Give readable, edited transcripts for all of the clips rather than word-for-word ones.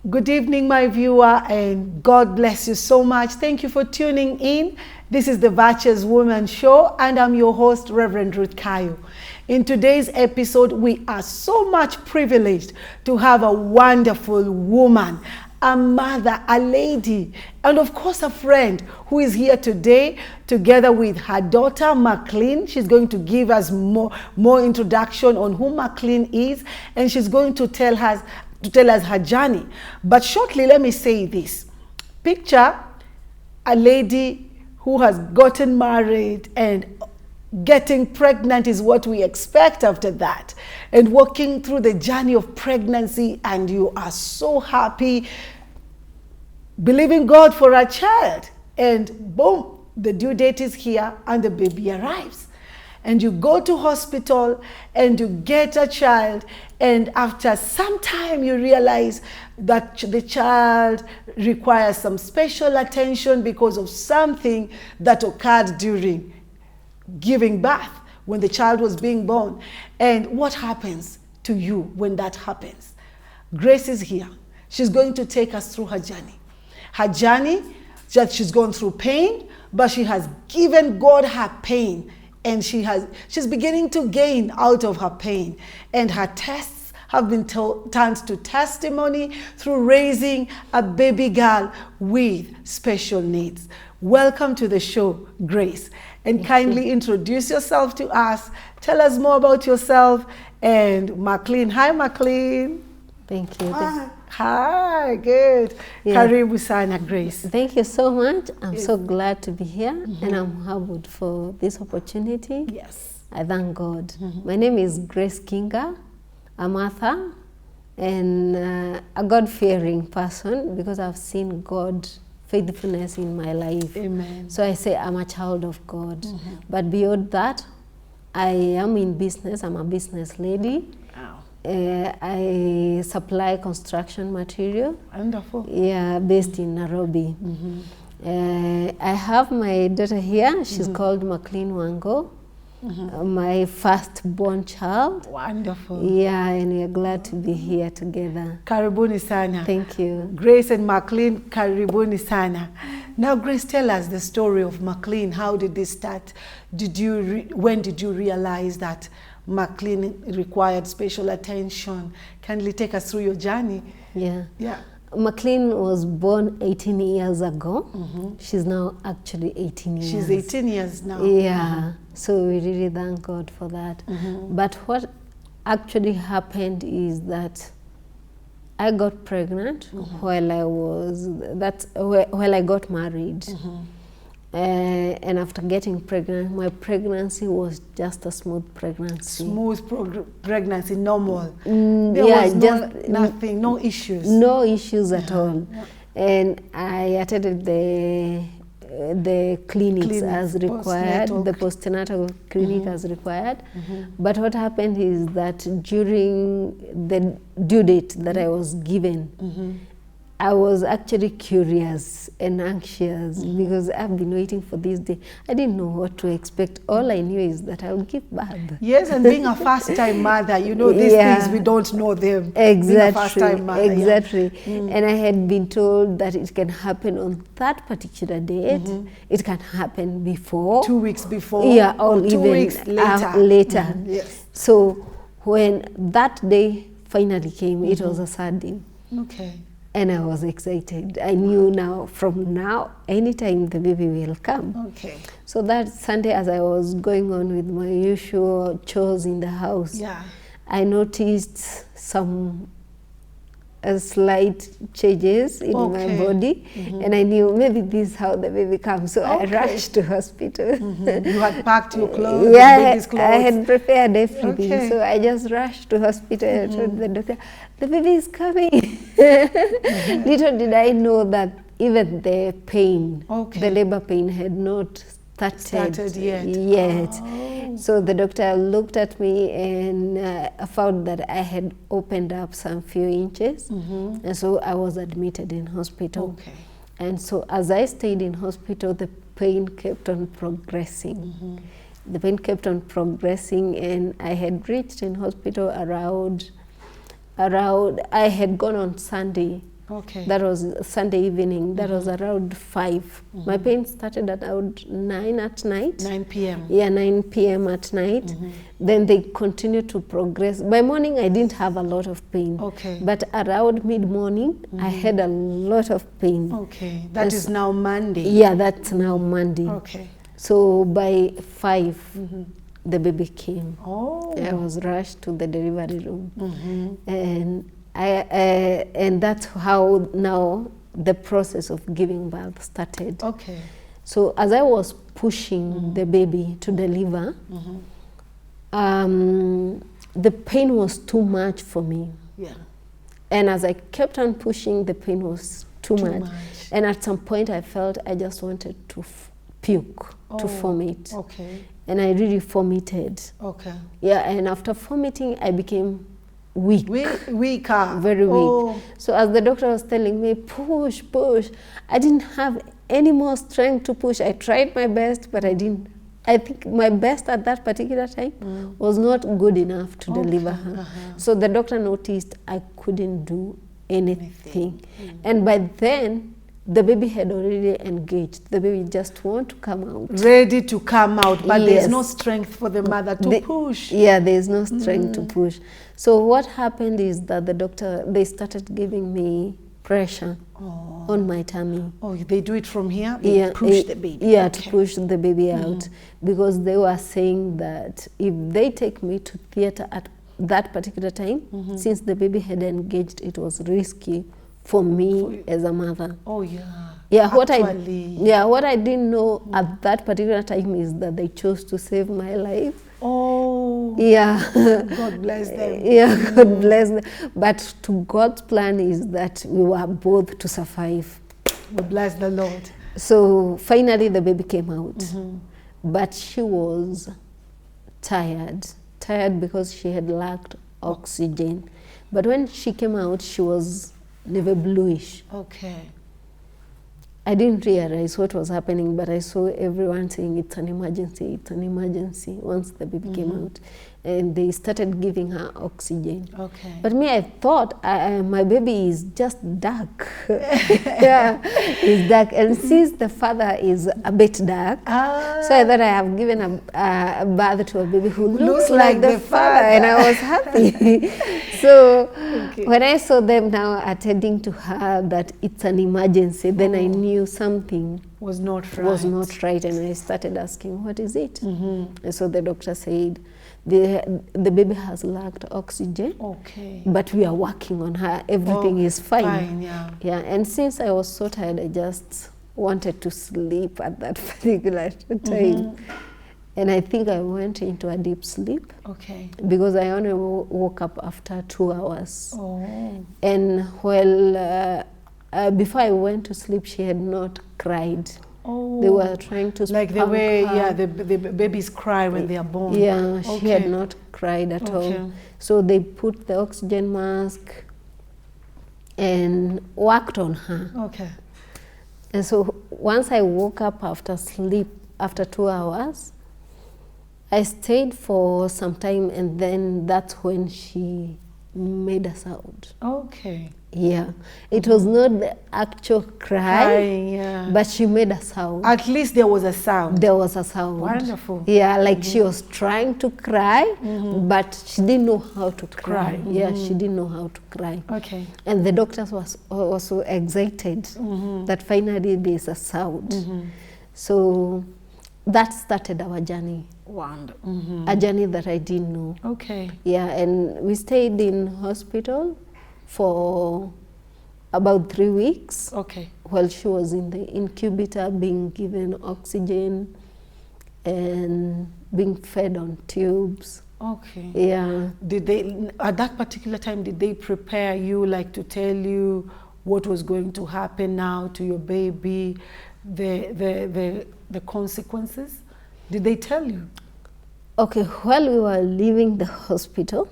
Good evening, my viewer, and God bless you so much. Thank you for tuning in. This is the Virtuous Woman Show, and I'm your host, Reverend Ruth Kayo. In today's episode, we are so much privileged to have a wonderful woman, a mother, a lady, and of course a friend who is here today together with her daughter, Macleen. She's going to give us more introduction on who Macleen is, and she's going to tell us her journey. But shortly, let me say this. Picture a lady who has gotten married, and getting pregnant is what we expect after that. And walking through the journey of pregnancy, and you are so happy, believing God for a child. And boom, the due date is here and the baby arrives. And you go to hospital and you get a child, and after some time you realize that the child requires some special attention because of something that occurred during giving birth, when the child was being born. And what happens to you when that happens? Grace is here. She's going to take us through her journey. Her journey, that she's gone through pain, but she has given God her pain. And she's beginning to gain out of her pain. And her tests have been turned to testimony through raising a baby girl with special needs. Welcome to the show, Grace. And kindly introduce yourself to us. Tell us more about yourself and Macleen. Hi, Macleen. Thank you. Hi, good. Yeah. Karibu sana, Grace. Thank you so much. I'm so glad to be here, and I'm humbled for this opportunity. Yes. I thank God. My name is Grace Kinga. I'm Martha, and a God-fearing person because I've seen God's faithfulness in my life. Amen. So I say I'm a child of God. But beyond that, I am in business. I'm a business lady. Wow. I supply construction material. Wonderful. Yeah, based in Nairobi. I have my daughter here. She's called Macleen Wango, my first-born child. Wonderful. Yeah, and we're glad to be here together. Karibuni sana. Thank you. Grace and Macleen, karibuni sana. Now, Grace, tell us the story of Macleen. How did this start? When did you realize that Macleen required special attention? Kindly take us through your journey. Yeah. Yeah. Macleen was born 18 years ago. She's now actually 18 years. She's 18 years now. Yeah. So we really thank God for that. But what actually happened is that I got pregnant while I got married. And after getting pregnant, my pregnancy was just a smooth pregnancy. Smooth pregnancy, normal. There was nothing, no issues. No issues at all. And I attended the clinics as required, the postnatal clinic as required. But what happened is that during the due date that I was given, I was actually curious and anxious because I've been waiting for this day. I didn't know what to expect. All I knew is that I would give birth. Yes, and being a first-time mother, you know, these things, we don't know them. Exactly. Being a first-time mother, exactly. And I had been told that it can happen on that particular date. It can happen before. 2 weeks before. Yeah, or 2 even weeks later. Yes. So when that day finally came, it was a sad day. Okay. And I was excited. I knew from now, anytime the baby will come. Okay. So that Sunday, as I was going on with my usual chores in the house, I noticed some slight changes in my body, and I knew maybe this is how the baby comes. So I rushed to hospital. You had packed your clothes, baby's clothes. I had prepared everything. So I just rushed to hospital and told the doctor, the baby is coming. Little did I know that even the pain, the labor pain, had not started yet. Oh. So the doctor looked at me and found that I had opened up some few inches, and so I was admitted in hospital. Okay. And so as I stayed in hospital, the pain kept on progressing. The pain kept on progressing, and I had reached in hospital around I had gone on Sunday Okay. That was Sunday evening. That was around 5. My pain started at around 9 at night. 9 p.m. Yeah, 9 p.m. at night. Then they continued to progress. By morning, I didn't have a lot of pain. Okay. But around mid-morning, I had a lot of pain. Okay. That is now Monday. Yeah, that's now Monday. Okay. So by 5, the baby came. Oh. I was rushed to the delivery room. And and that's how now the process of giving birth started. Okay. So as I was pushing the baby to deliver, the pain was too much for me. Yeah. And as I kept on pushing, the pain was too much. And at some point I felt I just wanted to puke, to vomit. Okay. And I really vomited. Okay. Yeah, and after vomiting, I became weak. Weaker. Very weak. So as the doctor was telling me, push, push, I didn't have any more strength to push. I tried my best, but I didn't. I think my best at that particular time was not good enough to deliver her. So the doctor noticed I couldn't do anything. And by then, the baby had already engaged. The baby just wanted to come out. Ready to come out, but there's no strength for the mother to push. Yeah, there's no strength to push. So what happened is that they started giving me pressure on my tummy. Oh, they do it from here? They push the baby? Yeah, to push the baby out. Because they were saying that if they take me to theater at that particular time, since the baby had engaged, it was risky for me as a mother. Oh, yeah. Yeah, what I didn't know at that particular time is that they chose to save my life. Oh. Yeah. God bless them. Yeah, God bless them. But to God's plan is that we were both to survive. We bless the Lord. So finally the baby came out. But she was tired because she had lacked oxygen. But when she came out, she was never bluish. Okay. I didn't realize what was happening, but I saw everyone saying it's an emergency once the baby came out. And they started giving her oxygen. Okay. But me, I thought my baby is just dark. Yeah, it's dark. And since the father is a bit dark, so I thought I have given a birth to a baby who looks like the father. And I was happy. So when I saw them now attending to her that it's an emergency, then I knew something was not right. And I started asking, what is it? And so the doctor said, the baby has lacked oxygen, but we are working on her. Everything is fine. Yeah. And since I was so tired, I just wanted to sleep at that particular time. And I think I went into a deep sleep. Okay. Because I only woke up after 2 hours. And before I went to sleep, she had not cried. They were trying to like the way the babies cry when they are born. Yeah, she had not cried at all. So they put the oxygen mask and worked on her. Okay. And so once I woke up after sleep, after 2 hours, I stayed for some time, and then that's when she made a sound. Okay. Yeah, it was not the actual cry, but she made a sound. At least there was a sound. There was a sound. Wonderful. Yeah, like she was trying to cry, but she didn't know how to cry. Yeah, she didn't know how to cry. Okay. And the doctors was also excited that finally there's a sound. So that started our journey. Wonderful. A journey that I didn't know. Okay. Yeah, and we stayed in hospital for about 3 weeks. Okay. While she was in the incubator being given oxygen and being fed on tubes. Okay. Yeah. Did they, at that particular time, did they prepare you, like to tell you what was going to happen now to your baby, the consequences? Did they tell you? Okay, while we were leaving the hospital,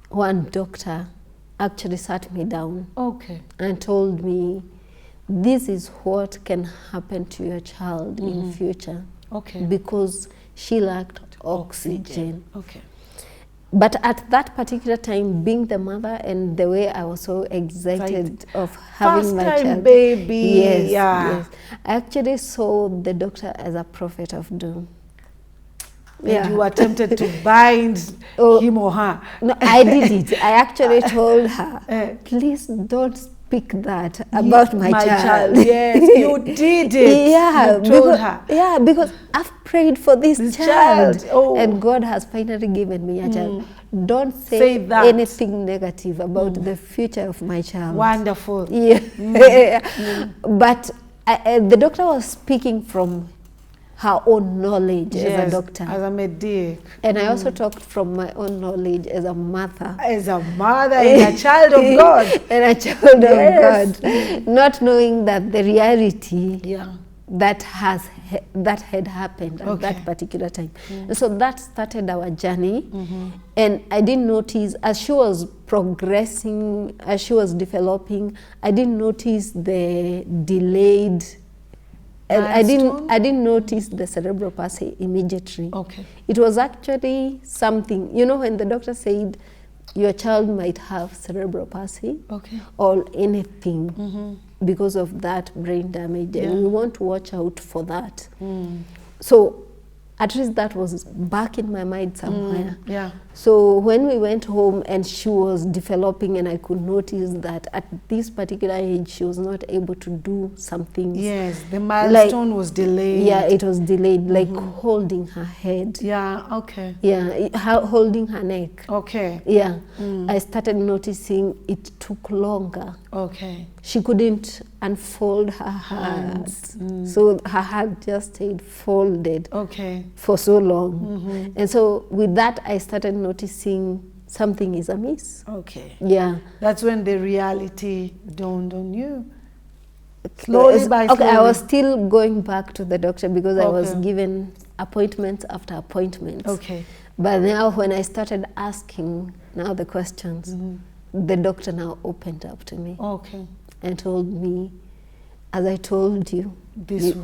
one doctor actually sat me down and told me, this is what can happen to your child in future because she lacked oxygen. Okay. But at that particular time, being the mother and the way I was so excited of having my child. Baby. Yes, Yeah. yes. I actually saw the doctor as a prophet of doom. And you attempted to bind him or her. No, I did it. I actually told her, please don't speak that about my child. Yes, you did it. Yeah, you told her. Yeah, because I've prayed for this child. Oh. And God has finally given me a child. Don't say anything negative about the future of my child. Wonderful. Yeah. But the doctor was speaking from her own knowledge as a doctor. As a medic. And I also talked from my own knowledge as a mother. As a mother and a child of God. And a child of God. Not knowing that the reality that had happened at that particular time. And so that started our journey. And I didn't notice, as she was progressing, as she was developing, I didn't notice the delayed. I didn't notice the cerebral palsy immediately. Okay. It was actually something, you know, when the doctor said your child might have cerebral palsy or anything because of that brain damage, and we want to watch out for that. So at least that was back in my mind somewhere. So when we went home and she was developing, and I could notice that at this particular age she was not able to do some things. Yes, the milestone was delayed. Yeah, it was delayed, like holding her head. Yeah, okay. Yeah, holding her neck. Okay. Yeah, I started noticing it took longer. Okay. She couldn't unfold her hands. So her hand just stayed folded for so long. And so with that, I started noticing something is amiss. Okay. Yeah. That's when the reality dawned on you. Slowly by slowly. Okay, I was still going back to the doctor because I was given appointments after appointments. Okay. But now when I started asking now the questions, the doctor now opened up to me. Okay. And told me, as I told you, this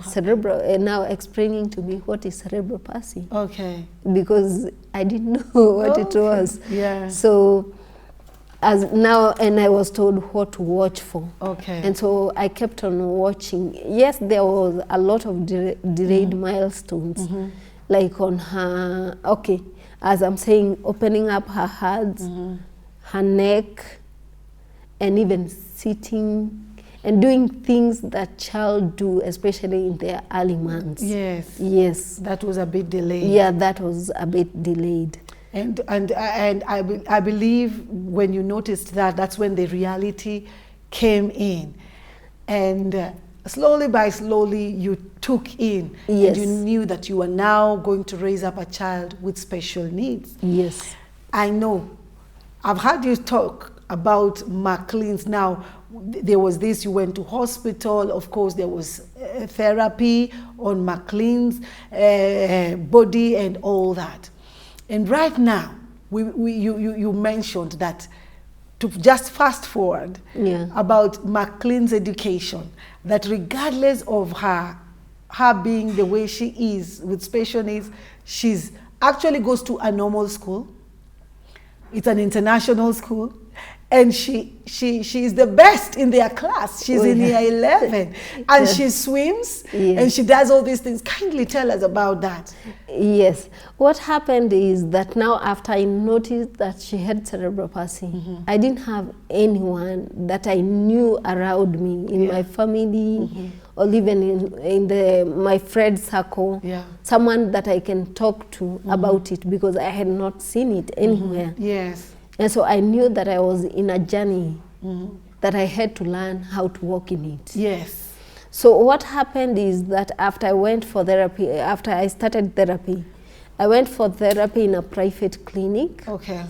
cerebral, and now explaining to me what is cerebral palsy. Okay. Because I didn't know what it was. Yeah. So as now, and I was told what to watch for. Okay. And so I kept on watching. Yes, there was a lot of delayed milestones, like on her, as I'm saying, opening up her hands, her neck, and even sitting and doing things that child do, especially in their early months. Yes. Yes. That was a bit delayed. Yeah, that was a bit delayed. And I believe when you noticed that, that's when the reality came in. And slowly by slowly, you took in. Yes. And you knew that you were now going to raise up a child with special needs. Yes. I know. I've heard you talk about Maclean's. Now, there was this, you went to hospital, of course there was therapy on Maclean's body and all that. And right now, you mentioned that, to just fast forward about Maclean's education, that regardless of her being the way she is with special needs, she's actually goes to a normal school. It's an international school. And she is the best in their class. She's in year 11. And she swims and she does all these things. Kindly tell us about that. Yes. What happened is that now after I noticed that she had cerebral palsy, I didn't have anyone that I knew around me in my family or even in my friend circle, someone that I can talk to about it, because I had not seen it anywhere. Yes. And so I knew that I was in a journey that I had to learn how to walk in it. Yes. So what happened is that after I went for therapy, after I started therapy, I went for therapy in a private clinic. Okay.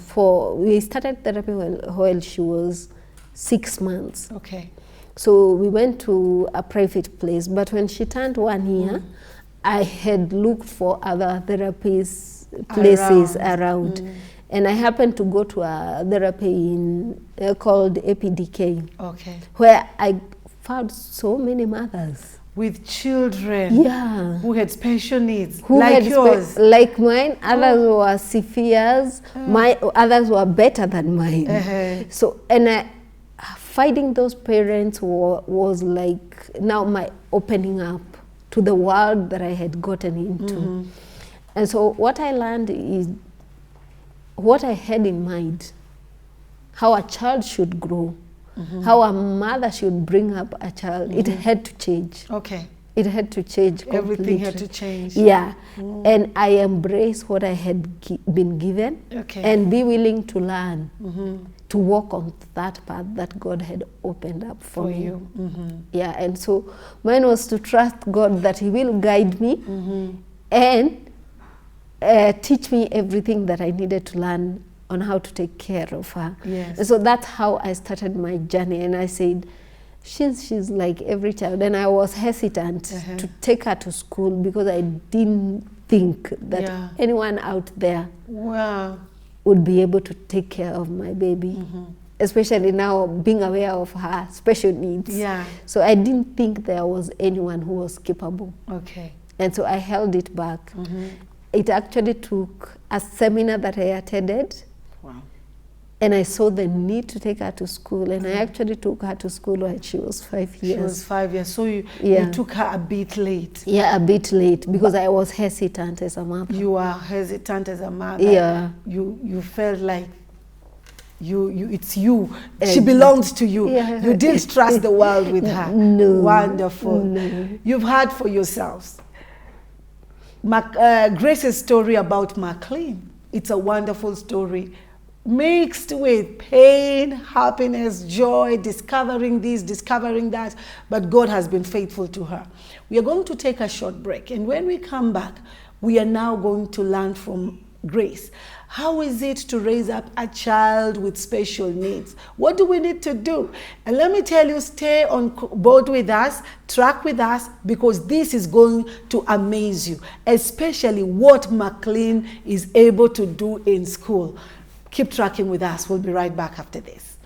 We started therapy while she was 6 months. Okay. So we went to a private place, but when she turned 1 year, I had looked for other places around. And I happened to go to a therapy called APDK, where I found so many mothers with children, yeah, who had special needs, who like had yours. like mine. Others were severe. Others were better than mine. So, and finding those parents was like now my opening up to the world that I had gotten into. And so what I learned is what I had in mind, how a child should grow, how a mother should bring up a child. It had to change. Okay. It had to change completely. Everything had to change. Yeah. And I embrace what I had been given, and be willing to learn, to walk on that path that God had opened up for you. Yeah, and so mine was to trust God that He will guide me and teach me everything that I needed to learn on how to take care of her. Yes. And so that's how I started my journey, and I said, she's like every child, and I was hesitant to take her to school because I didn't think that anyone out there would be able to take care of my baby, especially now being aware of her special needs. Yeah. So I didn't think there was anyone who was capable. Okay. And so I held it back. It actually took a seminar that I attended. Wow. And I saw the need to take her to school, and I actually took her to school when she was 5 years. She was 5 years, so you took her a bit late. Yeah, a bit late, because I was hesitant as a mother. You were hesitant as a mother. Yeah. You felt like it's you. She belongs to you. Yeah. You didn't trust the world with her. No. Wonderful. No. You've heard for yourselves Grace's story about Macleen. It's a wonderful story, mixed with pain, happiness, joy, discovering this, discovering that, but God has been faithful to her. We are going to take a short break, and when we come back, we are now going to learn from Grace. How is it to raise up a child with special needs? What do we need to do? And let me tell you, stay on board with us, track with us, because this is going to amaze you, especially what Macleen is able to do in school. Keep tracking with us. We'll be right back after this.